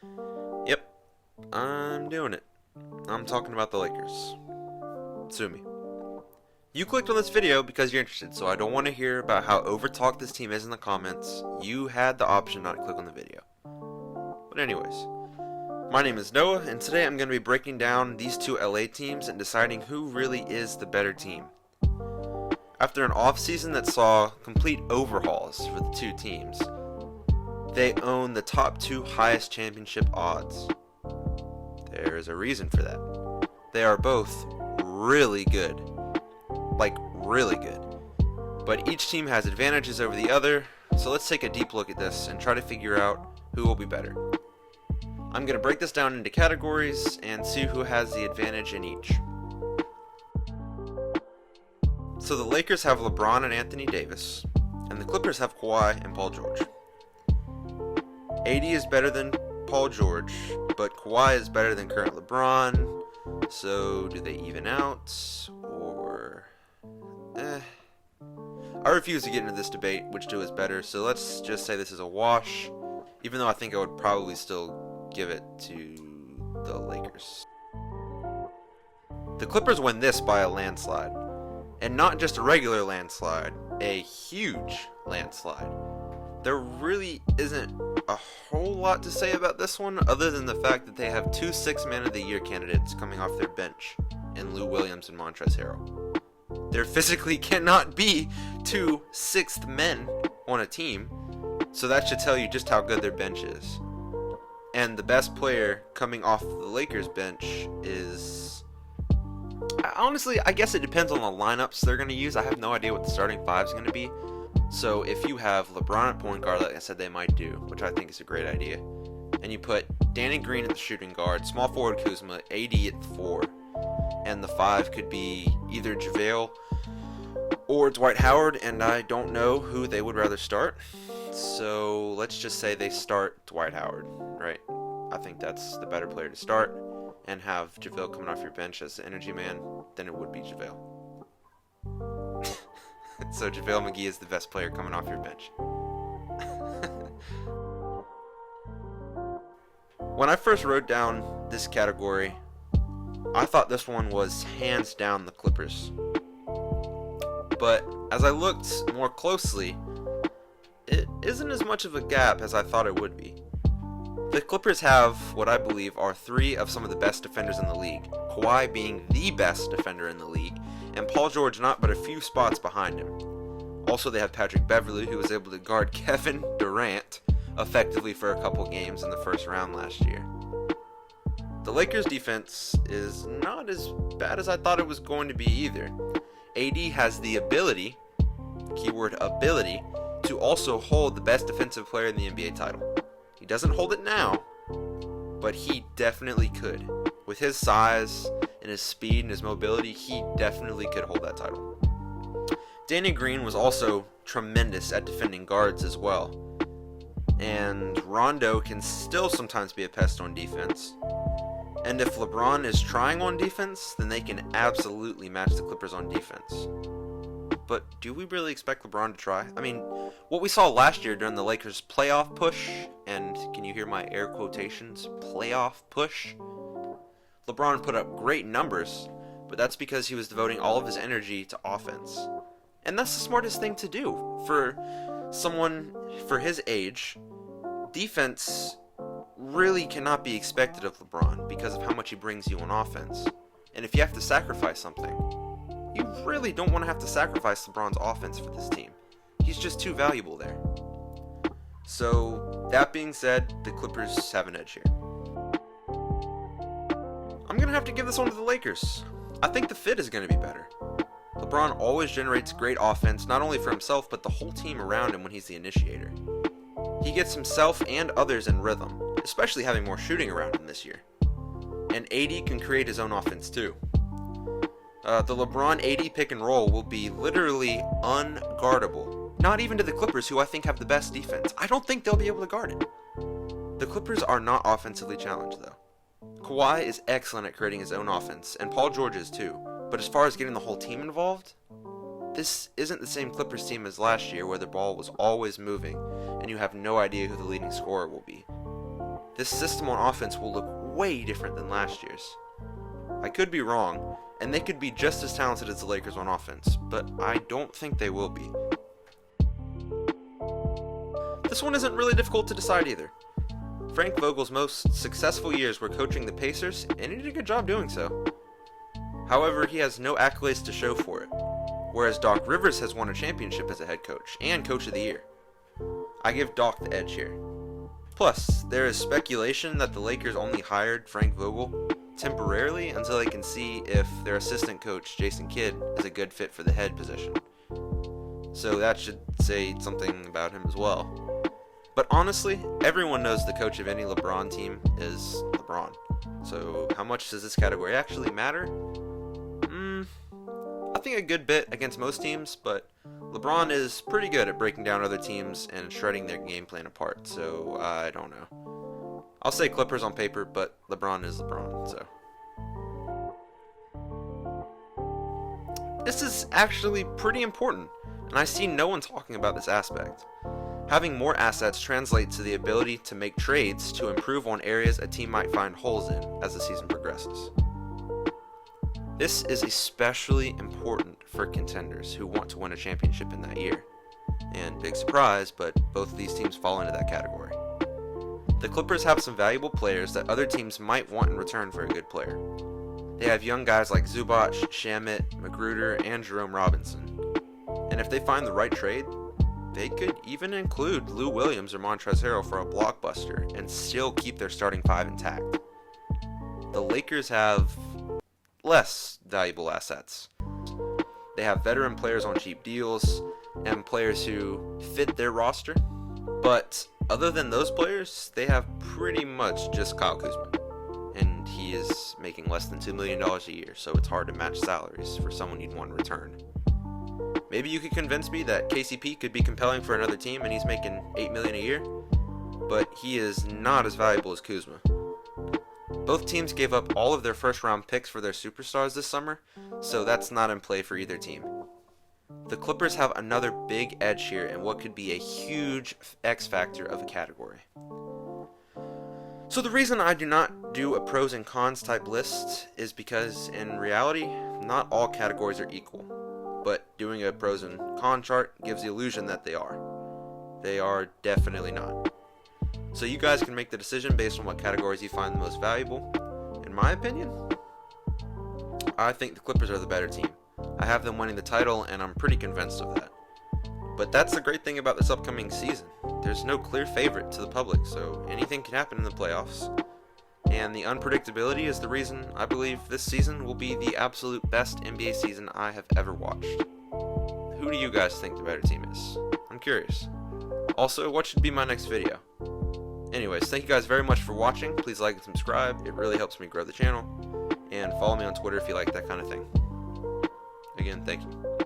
Yep, I'm doing it. I'm talking about the Lakers. Sue me. You clicked on this video because you're interested, so I don't want to hear about how overtalked this team is in the comments. You had the option not to click on the video. But anyways, my name is Noah, and today I'm going to be breaking down these two LA teams and deciding who really is the better team. After an offseason that saw complete overhauls for the two teams, they own the top two highest championship odds. There is a reason for that. They are both really good. Like, really good. But each team has advantages over the other, so let's take a deep look at this and try to figure out who will be better. I'm going to break this down into categories and see who has the advantage in each. So the Lakers have LeBron and Anthony Davis, and the Clippers have Kawhi and Paul George. AD is better than Paul George, but Kawhi is better than current LeBron, so do they even out, or I refuse to get into this debate which two is better, so let's just say this is a wash, even though I think I would probably still give it to the Lakers. The Clippers win this by a landslide, and not just a regular landslide, a huge landslide. There really isn't a whole lot to say about this one other than the fact that they have two Sixth Man of the Year candidates coming off their bench in Lou Williams and Montrezl Harrell. There physically cannot be two sixth men on a team, so that should tell you just how good their bench is. And the best player coming off the Lakers bench is... honestly, I guess it depends on the lineups they're going to use. I have no idea what the starting five is going to be. So if you have LeBron at point guard, like I said they might do, which I think is a great idea, and you put Danny Green at the shooting guard, small forward Kuzma, AD at the 4, and the 5 could be either JaVale or Dwight Howard, and I don't know who they would rather start. So let's just say they start Dwight Howard, right? I think that's the better player to start, and have JaVale coming off your bench as the energy man, then it would be JaVale. So JaVale McGee is the best player coming off your bench. When I first wrote down this category, I thought this one was hands down the Clippers. But as I looked more closely, it isn't as much of a gap as I thought it would be. The Clippers have what I believe are three of some of the best defenders in the league, Kawhi being the best defender in the league, and Paul George not but a few spots behind him. Also, they have Patrick Beverley, who was able to guard Kevin Durant effectively for a couple games in the first round last year. The Lakers' defense is not as bad as I thought it was going to be either. AD has the ability, keyword ability, to also hold the best defensive player in the NBA title. He doesn't hold it now, but he definitely could. With his size and his speed and his mobility, he definitely could hold that title. Danny Green was also tremendous at defending guards as well. And Rondo can still sometimes be a pest on defense. And if LeBron is trying on defense, then they can absolutely match the Clippers on defense. But do we really expect LeBron to try? I mean, what we saw last year during the Lakers' playoff push, and can you hear my air quotations, playoff push? LeBron put up great numbers, but that's because he was devoting all of his energy to offense. And that's the smartest thing to do for someone for his age. Defense really cannot be expected of LeBron because of how much he brings you on offense. And if you have to sacrifice something, you really don't want to have to sacrifice LeBron's offense for this team. He's just too valuable there. So, that being said, the Clippers have an edge here. I'm going to have to give this one to the Lakers. I think the fit is going to be better. LeBron always generates great offense, not only for himself, but the whole team around him when he's the initiator. He gets himself and others in rhythm, especially having more shooting around him this year. And AD can create his own offense too. The LeBron AD pick and roll will be literally unguardable. Not even to the Clippers, who I think have the best defense. I don't think they'll be able to guard it. The Clippers are not offensively challenged though. Kawhi is excellent at creating his own offense, and Paul George is too. But as far as getting the whole team involved, this isn't the same Clippers team as last year where the ball was always moving and you have no idea who the leading scorer will be. this system on offense will look way different than last year's. I could be wrong, and they could be just as talented as the Lakers on offense, but I don't think they will be. This one isn't really difficult to decide either. Frank Vogel's most successful years were coaching the Pacers, and he did a good job doing so. However, he has no accolades to show for it, whereas Doc Rivers has won a championship as a head coach and Coach of the Year. I give Doc the edge here. Plus, there is speculation that the Lakers only hired Frank Vogel temporarily until they can see if their assistant coach, Jason Kidd, is a good fit for the head position. So that should say something about him as well. But honestly, everyone knows the coach of any LeBron team is LeBron. So how much does this category actually matter? I think a good bit against most teams, but LeBron is pretty good at breaking down other teams and shredding their game plan apart, so I don't know. I'll say Clippers on paper, but LeBron is LeBron, so. This is actually pretty important, and I see no one talking about this aspect. Having more assets translates to the ability to make trades to improve on areas a team might find holes in as the season progresses. This is especially important for contenders who want to win a championship in that year. And big surprise, but both of these teams fall into that category. The Clippers have some valuable players that other teams might want in return for a good player. They have young guys like Zubac, Shamet, Magruder, and Jerome Robinson. And if they find the right trade, they could even include Lou Williams or Montrezl Harrell for a blockbuster and still keep their starting five intact. The Lakers have less valuable assets. They have veteran players on cheap deals and players who fit their roster, but other than those players, they have pretty much just Kyle Kuzma, and he is making less than $2 million a year, so it's hard to match salaries for someone you'd want in return. Maybe you could convince me that KCP could be compelling for another team and he's making $8 million a year, but he is not as valuable as Kuzma. Both teams gave up all of their first-round picks for their superstars this summer, so that's not in play for either team. The Clippers have another big edge here in what could be a huge X factor of a category. So the reason I do not do a pros and cons type list is because in reality, not all categories are equal, but doing a pros and con chart gives the illusion that they are. They are definitely not. So you guys can make the decision based on what categories you find the most valuable. In my opinion, I think the Clippers are the better team. I have them winning the title, and I'm pretty convinced of that. But that's the great thing about this upcoming season. There's no clear favorite to the public, so anything can happen in the playoffs. And the unpredictability is the reason I believe this season will be the absolute best NBA season I have ever watched. Who do you guys think the better team is? I'm curious. Also, what should be my next video? Anyways, thank you guys very much for watching. Please like and subscribe. It really helps me grow the channel. And follow me on Twitter if you like that kind of thing. Again, thank you.